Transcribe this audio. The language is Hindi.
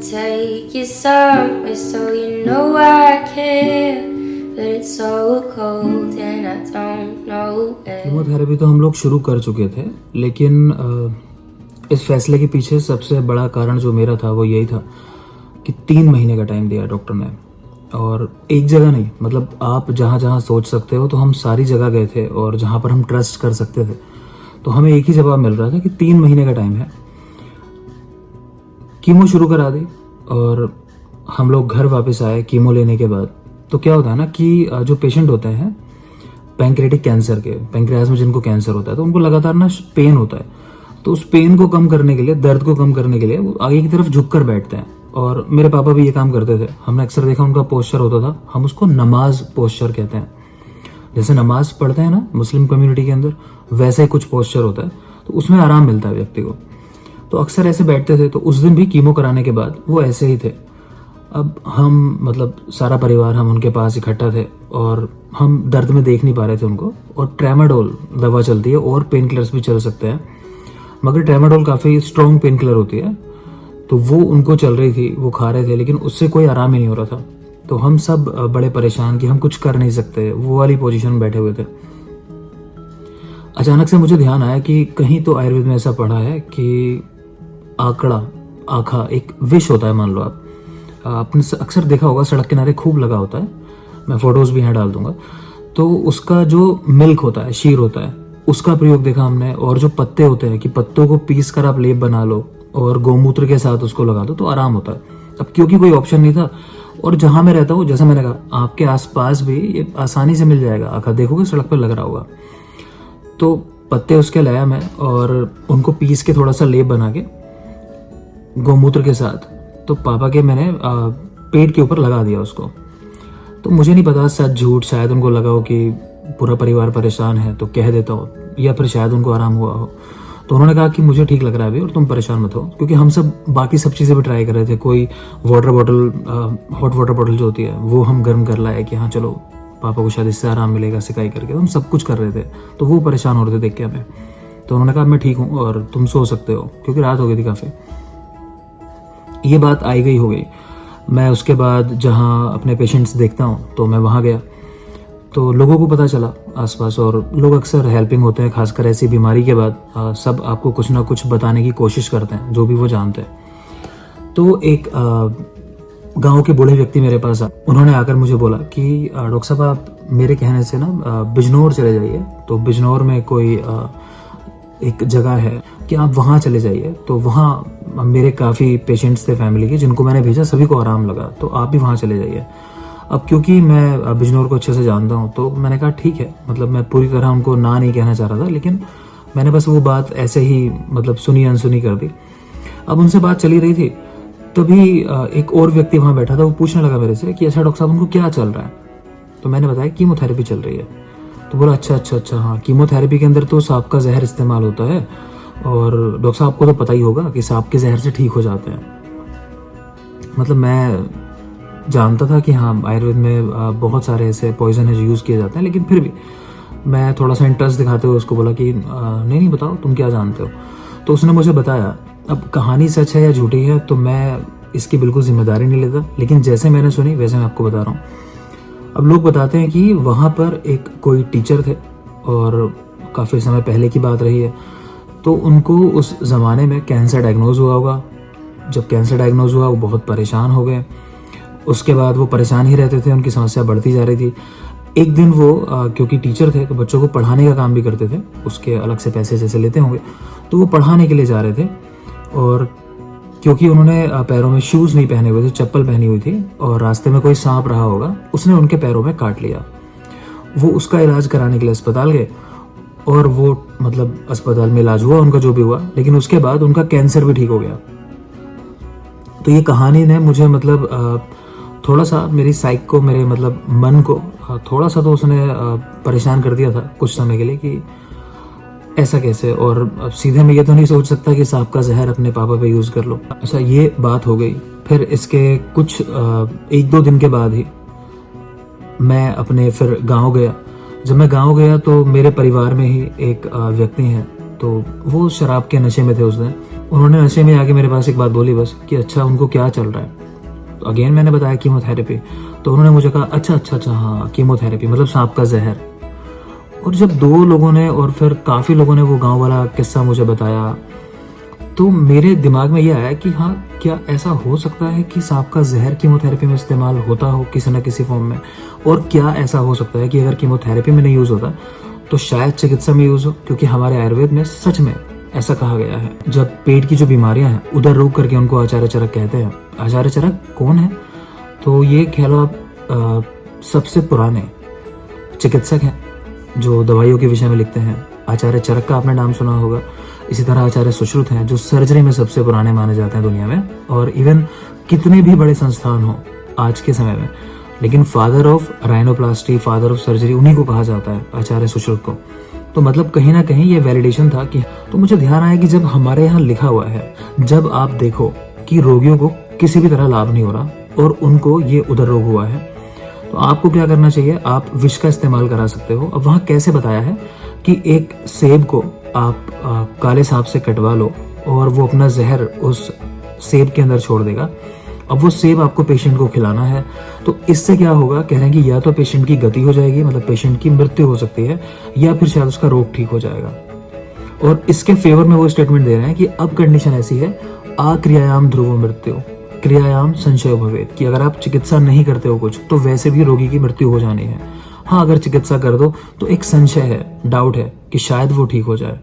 take you somewhere so you know I care, but it's so cold and I don't know where. Chemotherapy तो हम लोग शुरू कर चुके थे, लेकिन इस फैसले के पीछे सबसे बड़ा कारण जो मेरा था वो यही था कि 3 महीने का टाइम दिया डॉक्टर ने, और एक जगह नहीं, मतलब आप जहाँ जहाँ सोच सकते हो तो हम सारी जगह गए थे, और जहाँ पर हम ट्रस्ट कर सकते थे तो हमें एक ही जवाब मिल रहा था कि 3 महीने का टाइम है। कीमो शुरू करा दी और हम लोग घर वापस आए कीमो लेने के बाद। तो क्या होता है ना कि जो पेशेंट होते हैं पैंक्रेटिक कैंसर के, पैंक्रियाज में जिनको कैंसर होता है, तो उनको लगातार ना पेन होता है। तो उस पेन को कम करने के लिए, दर्द को कम करने के लिए वो आगे की तरफ झुक कर बैठते हैं, और मेरे पापा भी ये काम करते थे। हमने अक्सर देखा उनका पोस्चर होता था, हम उसको नमाज पोस्चर कहते हैं। जैसे नमाज पढ़ते हैं ना मुस्लिम कम्युनिटी के अंदर, वैसे ही कुछ पोस्चर होता है, तो उसमें आराम मिलता है व्यक्ति को। तो अक्सर ऐसे बैठते थे। तो उस दिन भी कीमो कराने के बाद वो ऐसे ही थे। अब हम, मतलब सारा परिवार, हम उनके पास इकट्ठा थे और हम दर्द में देख नहीं पा रहे थे उनको। और ट्रेमाडोल दवा चलती है, और पेन किलर्स भी चल सकते हैं, मगर ट्रेमाडोल काफ़ी स्ट्रॉन्ग पेन किलर होती है, तो वो उनको चल रही थी, वो खा रहे थे, लेकिन उससे कोई आराम ही नहीं हो रहा था। तो हम सब बड़े परेशान कि हम कुछ कर नहीं सकते, वो वाली पोजीशन में बैठे हुए थे। अचानक से मुझे ध्यान आया कि कहीं तो आयुर्वेद में ऐसा पढ़ा है कि आखा एक विष होता है। मान लो आपने अक्सर देखा होगा, सड़क किनारे खूब लगा होता है, मैं फोटोज भी यहाँ डाल दूंगा। तो उसका जो मिल्क होता है, शीर होता है, उसका प्रयोग देखा हमने। और जो पत्ते होते हैं कि पत्तों को पीस कर आप लेप बना लो और गौमूत्र के साथ उसको लगा दो तो आराम होता है। अब क्योंकि कोई ऑप्शन नहीं था, और जहां मैं रहता हूँ, जैसा मैंने कहा, आपके आसपास भी ये आसानी से मिल जाएगा। आखा देखोगे सड़क पर लग रहा होगा। तो पत्ते उसके लाया मैं, और उनको पीस के थोड़ा सा लेप बना के गौमूत्र के साथ, तो पापा के मैंने पेट के ऊपर लगा दिया उसको। तो मुझे नहीं पता सच झूठ, शायद उनको लगा हो कि पूरा परिवार परेशान है तो कह देता हूँ, या फिर शायद उनको आराम हुआ हो। तो उन्होंने कहा कि मुझे ठीक लग रहा है अभी और तुम परेशान मत हो, क्योंकि हम सब बाकी सब चीज़ें भी ट्राई कर रहे थे। कोई water bottle, hot water bottle जो होती है, वो हम गर्म कर लाए कि हाँ चलो पापा को शायद इससे आराम मिलेगा, सिकाई करके। तो हम सब कुछ कर रहे थे, तो वो परेशान हो रहे थे देख के हमें। तो उन्होंने कहा मैं ठीक हूँ और तुम सो सकते हो, क्योंकि रात हो गई थी काफ़ी। ये बात आई गई हो गई। मैं उसके बाद जहाँ अपने पेशेंट्स देखता हूँ तो मैं वहाँ गया, तो लोगों को पता चला आसपास, और लोग अक्सर हेल्पिंग होते हैं, खासकर ऐसी बीमारी के बाद। सब आपको कुछ ना कुछ बताने की कोशिश करते हैं, जो भी वो जानते हैं। तो एक गांव के बूढ़े व्यक्ति मेरे पास आए। उन्होंने आकर मुझे बोला कि डॉक्टर साहब आप मेरे कहने से ना बिजनौर चले जाइए। तो बिजनौर में कोई एक जगह है कि आप वहाँ चले जाइए। तो वहाँ मेरे काफ़ी पेशेंट्स थे फैमिली के, जिनको मैंने भेजा, सभी को आराम लगा, तो आप भी वहाँ चले जाइए। अब क्योंकि मैं बिजनौर को अच्छे से जानता हूँ, तो मैंने कहा ठीक है। मतलब मैं पूरी तरह उनको ना नहीं कहना चाह रहा था, लेकिन मैंने बस वो बात ऐसे ही, मतलब सुनी अनसुनी कर दी। अब उनसे बात चली रही थी, तभी एक और व्यक्ति वहाँ बैठा था। वो पूछने लगा मेरे से कि अच्छा डॉक्टर साहब उनको क्या चल रहा है। तो मैंने बताया कीमोथेरेपी चल रही है। तो बोला अच्छा हाँ, कीमोथेरेपी के अंदर तो सांप का जहर इस्तेमाल होता है, और डॉक्टर साहब आपको तो पता ही होगा कि सांप के जहर से ठीक हो जाते हैं। मतलब मैं जानता था कि हाँ आयुर्वेद में बहुत सारे ऐसे पॉइजन है जो यूज़ किए जाते हैं, लेकिन फिर भी मैं थोड़ा सा इंटरेस्ट दिखाते हुए उसको बोला कि नहीं बताओ तुम क्या जानते हो। तो उसने मुझे बताया। अब कहानी सच है या झूठी है तो मैं इसकी बिल्कुल जिम्मेदारी नहीं लेता, लेकिन जैसे मैंने सुनी वैसे मैं आपको बता रहा हूँ। अब लोग बताते हैं कि वहाँ पर एक कोई टीचर थे, और काफ़ी समय पहले की बात रही है। तो उनको उस ज़माने में कैंसर डायग्नोज हुआ होगा। जब कैंसर डायग्नोज हुआ, वो बहुत परेशान हो गए। उसके बाद वो परेशान ही रहते थे, उनकी समस्या बढ़ती जा रही थी। एक दिन वो क्योंकि टीचर थे तो बच्चों को पढ़ाने का काम भी करते थे, उसके अलग से पैसे जैसे लेते होंगे, तो वो पढ़ाने के लिए जा रहे थे। और क्योंकि उन्होंने पैरों में शूज़ नहीं पहने हुए थे, चप्पल पहनी हुई थी, और रास्ते में कोई सांप रहा होगा, उसने उनके पैरों में काट लिया। वो उसका इलाज कराने के लिए अस्पताल गए, और वो मतलब अस्पताल में इलाज हुआ उनका जो भी हुआ, लेकिन उसके बाद उनका कैंसर भी ठीक हो गया। तो ये कहानी ने मुझे मतलब थोड़ा सा मेरी साइक को, मेरे मतलब मन को थोड़ा सा तो उसने परेशान कर दिया था कुछ समय के लिए कि ऐसा कैसे। और अब सीधे मैं ये तो नहीं सोच सकता कि सांप का जहर अपने पापा पे यूज़ कर लो। अच्छा ये बात हो गई। फिर इसके कुछ 1-2 दिन के बाद ही मैं अपने फिर गांव गया। जब मैं गांव गया तो मेरे परिवार में ही एक व्यक्ति हैं, तो वो शराब के नशे में थे उस दिन। उन्होंने नशे में आके मेरे पास एक बात बोली बस कि अच्छा उनको क्या चल रहा है। तो अगेन मैंने बताया कीमोथेरेपी। तो उन्होंने मुझे कहा अच्छा हाँ कीमोथेरेपी मतलब सांप का जहर। और जब 2 लोगों ने और फिर काफ़ी लोगों ने वो गांव वाला किस्सा मुझे बताया, तो मेरे दिमाग में ये आया कि हाँ क्या ऐसा हो सकता है कि सांप का जहर कीमोथेरेपी में इस्तेमाल होता हो किसी न किसी फॉर्म में। और क्या ऐसा हो सकता है कि अगर कीमोथेरेपी में नहीं यूज़ होता तो शायद चिकित्सा में यूज़ हो, क्योंकि हमारे आयुर्वेद में सच में ऐसा कहा गया है। जब पेट की जो बीमारियां हैं उधर रोग करके उनको आचार्य चरक कहते हैं। आचार्य चरक कौन है? तो ये कह लो आप सबसे पुराने चिकित्सक हैं जो दवाइयों के विषय में लिखते हैं। आचार्य चरक का आपने नाम सुना होगा। इसी तरह आचार्य सुश्रुत हैं जो सर्जरी में सबसे पुराने माने जाते हैं दुनिया में। और इवन कितने भी बड़े संस्थान हो आज के समय में, लेकिन father of rhinoplasty, father of surgery उन्हीं को कहा जाता है, आचार्य सुश्रुत को। तो मतलब कहीं ना कहीं ये वैलिडेशन था कि तो मुझे ध्यान आया कि जब हमारे यहाँ लिखा हुआ है, जब आप देखो कि रोगियों को किसी भी तरह लाभ नहीं हो रहा और उनको ये उदर रोग हुआ है, तो आपको क्या करना चाहिए? आप विष का इस्तेमाल करा सकते हो। अब वहाँ कैसे बताया है कि एक सेब को आप काले सांप से कटवा लो और वो अपना जहर उस सेब के अंदर छोड़ देगा। अब वो सेब आपको पेशेंट को खिलाना है। तो इससे क्या होगा? कह रहे हैं कि या तो पेशेंट की गति हो जाएगी, मतलब पेशेंट की मृत्यु हो सकती है, या फिर शायद उसका रोग ठीक हो जाएगा। और इसके फेवर में वो स्टेटमेंट दे रहे हैं कि अब कंडीशन ऐसी है, आक्रियायाम ध्रुवो मृत्यु क्रियायाम संशय भवेत, कि अगर आप चिकित्सा नहीं करते हो कुछ तो वैसे भी रोगी की मृत्यु हो जानी है। हाँ, अगर चिकित्सा कर दो तो एक संशय है, डाउट है कि शायद वो ठीक हो जाए।